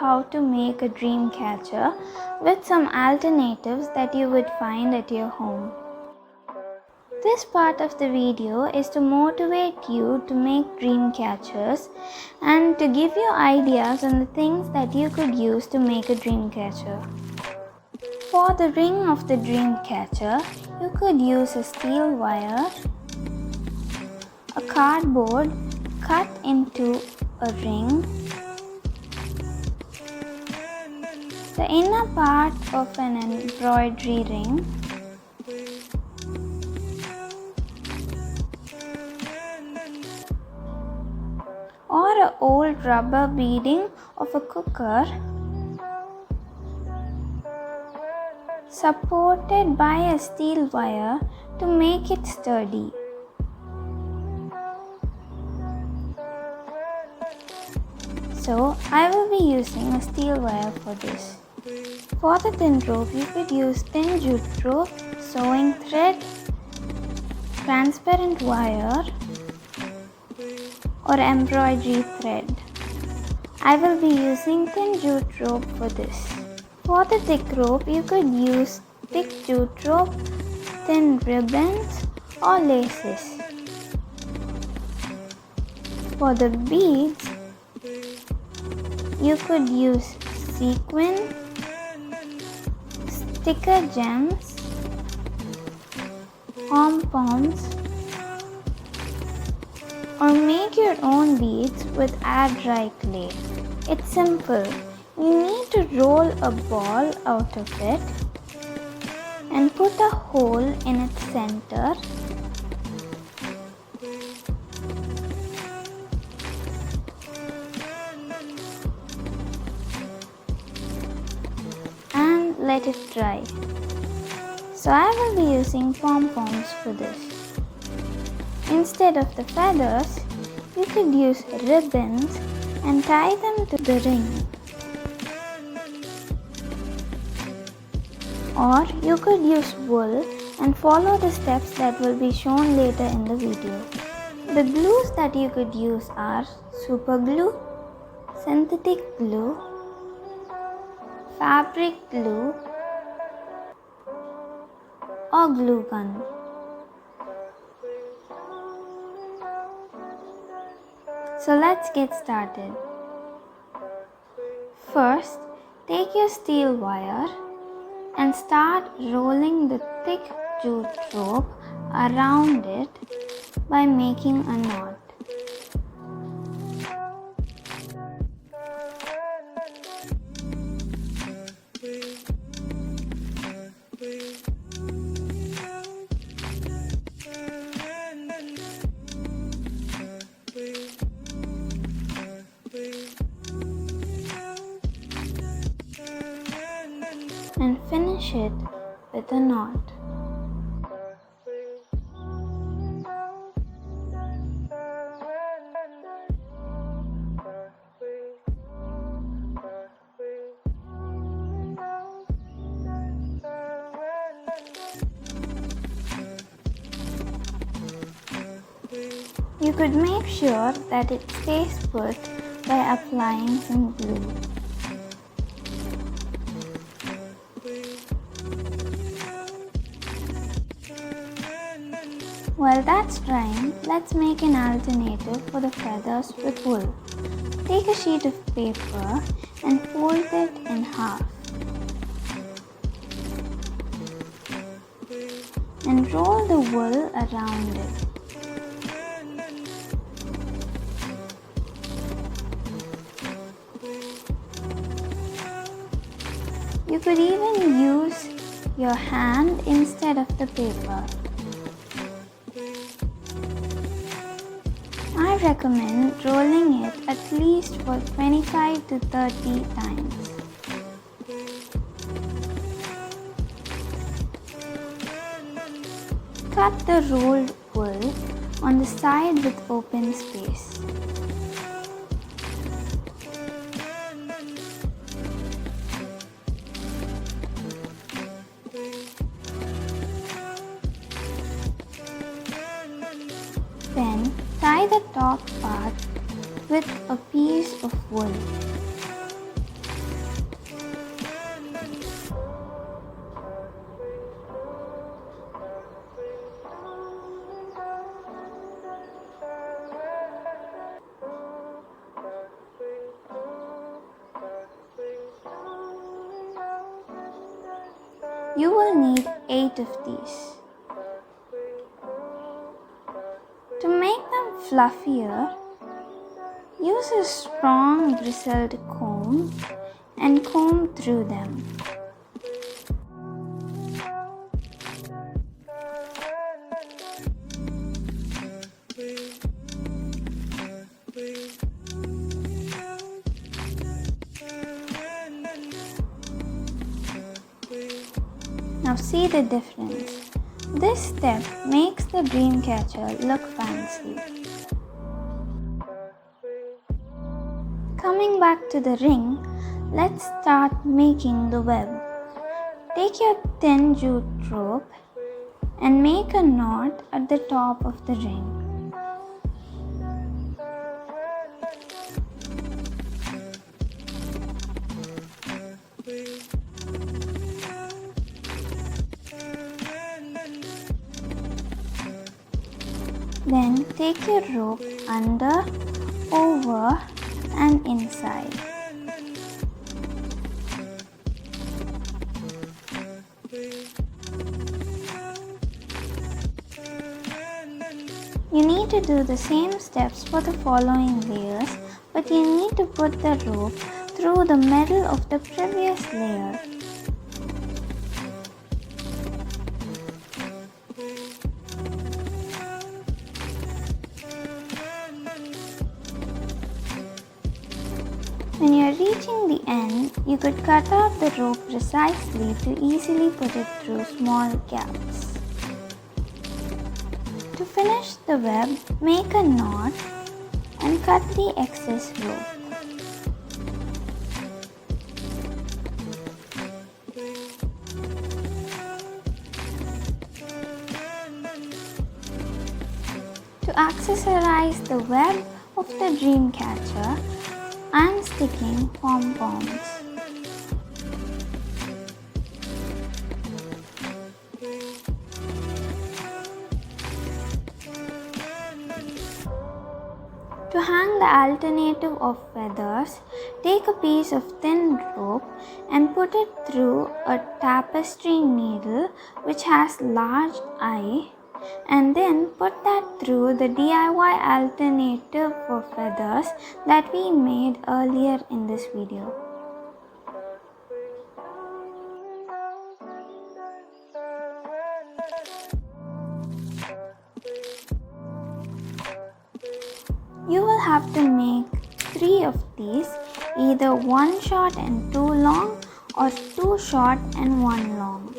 how to make a dream catcher with some alternatives that you would find at your home. This part of the video is to motivate you to make dream catchers and to give you ideas on the things that you could use to make a dream catcher. For the ring of the dream catcher, you could use a steel wire, a cardboard cut into a ring, the inner part of an embroidery ring, or an old rubber beading of a cooker supported by a steel wire to make it sturdy. So I will be using a steel wire for this. For the thin rope, you could use thin jute rope, sewing thread, transparent wire, or embroidery thread. I will be using thin jute rope for this. For the thick rope, you could use thick jute rope, thin ribbons, or laces. For the beads, you could use sequin, sticker gems, pom-poms, or make your own beads with air dry clay. It's simple. You need to roll a ball out of it and put a hole in its center. And let it dry. So I will be using pom-poms for this. Instead of the feathers, you could use ribbons and tie them to the ring. Or you could use wool and follow the steps that will be shown later in the video. The glues that you could use are super glue, synthetic glue, fabric glue, or glue gun. So let's get started. First, take your steel wire and start rolling the thick jute rope around it by making a knot. And finish it with a knot. You could make sure that it stays put by applying some glue. While that's drying, let's make an alternative for the feathers with wool. Take a sheet of paper and fold it in half. And roll the wool around it. You could even use your hand instead of the paper. I recommend rolling it at least for 25 to 30 times. Cut the rolled wool on the side with open space. Then tie the top part with a piece of wool. You will need 8 of these. To make them fluffier, use a strong bristled comb and comb through them. Now see the difference. This step makes the dream catcher look fancy. Coming back to the ring, let's start making the web. Take your thin jute rope and make a knot at the top of the ring. Then take your rope under, over and inside. You need to do the same steps for the following layers, but you need to put the rope through the middle of the previous layer. When you are reaching the end, you could cut out the rope precisely to easily put it through small gaps. To finish the web, make a knot and cut the excess rope. To accessorize the web of the dream catcher, I am sticking pom-poms. To hang the alternative of feathers, take a piece of thin rope and put it through a tapestry needle which has large eye, and then put that through the DIY alternative for feathers that we made earlier in this video. You will have to make 3 of these, either 1 short and 2 long or 2 short and 1 long.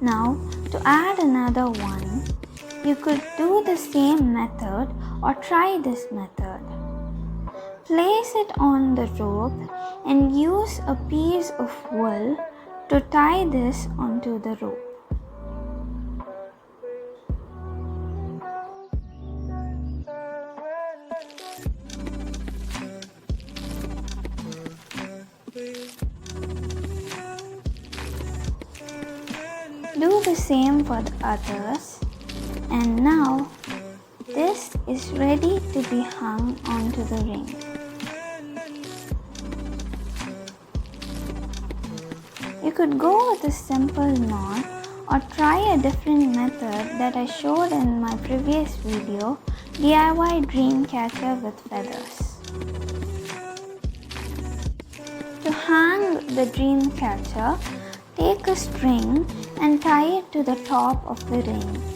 Now, to add another one, you could do the same method or try this method. Place it on the rope and use a piece of wool to tie this onto the rope. Do the same for the others, and now this is ready to be hung onto the ring. You could go with a simple knot or try a different method that I showed in my previous video, DIY dream catcher with feathers. To hang the dream catcher, take a string and tie it to the top of the ring.